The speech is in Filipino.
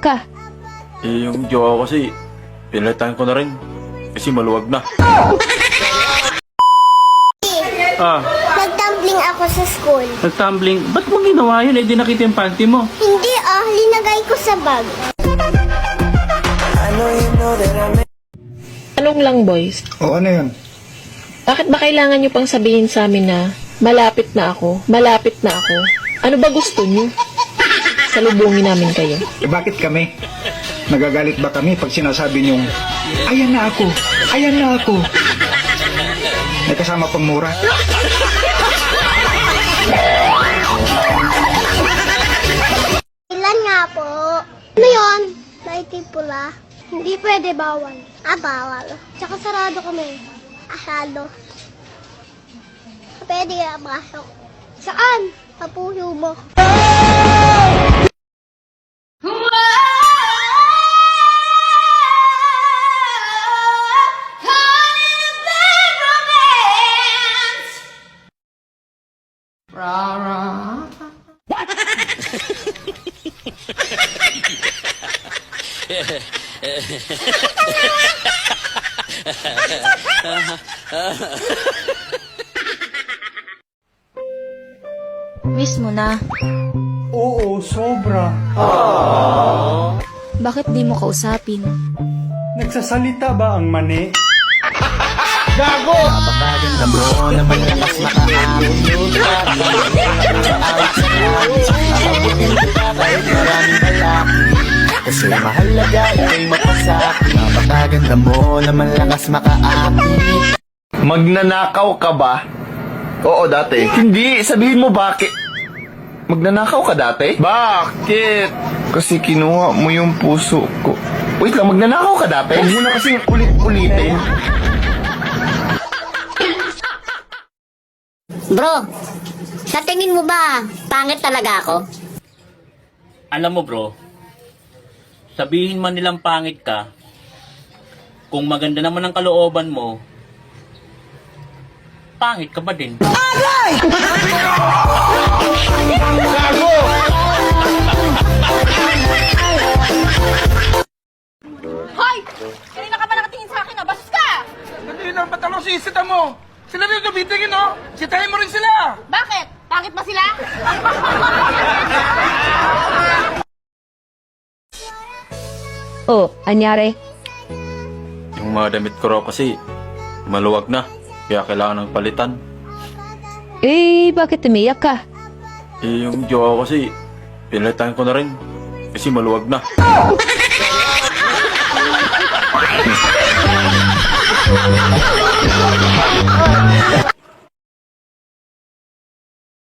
Ka. Yung jowa ko kasi, pinalitan ko na rin. Kasi maluwag na. Nagtumbling ako sa school. Nag-tumbling? Ba't mo ginawa yun? Eh, di nakita yung panty mo. Hindi linagay ko sa bag. Tanong lang, boys. O ano yun? Bakit ba kailangan nyo pang sabihin sa amin na malapit na ako? Malapit na ako? Ano ba gusto nyo? Salubungin namin kayo. Eh, bakit kami? Nagagalit ba kami pag sinasabi niyong, ayan na ako, ayan na ako? May kasama pang mura. Ilan nga po? Ano yun? Lighting pula. Hindi pwede, bawal. Bawal. Tsaka sarado kami. Asado. Pwede ka pasok. Saan? Sa puso mo. Miss mo na. Oo, sobra. Bakit di mo kausapin? Nagsasalita ba ang mani? Kasi mahalaga ika'y mapasakit. Napakaganda mo na malakas makaakit. Magnanakaw ka ba? Oo, dati. Hindi, sabihin mo bakit. Magnanakaw ka dati? Bakit? Kasi kinuha mo yung puso ko. Wait lang, magnanakaw ka dati? Huwag mo na kasing ulit-ulitin. Bro, sa tingin mo ba, pangit talaga ako? Alam mo bro, sabihin man nilang pangit ka, kung maganda naman ang kalooban mo, pangit ka ba din? Hoy! Kanina ka pa nakatingin sa akin, bastos ka! Hindi na patalo si isita mo. Sila rin tumitingin, no? Sitahin mo rin sila. Bakit? Pangit ba sila? Oh, anyari? Yung mga damit ko raw kasi, maluwag na. Kaya kailangan ng palitan. Eh, bakit umiyak ka? Yung jowa ko kasi, pinalitan ko na rin. Kasi maluwag na.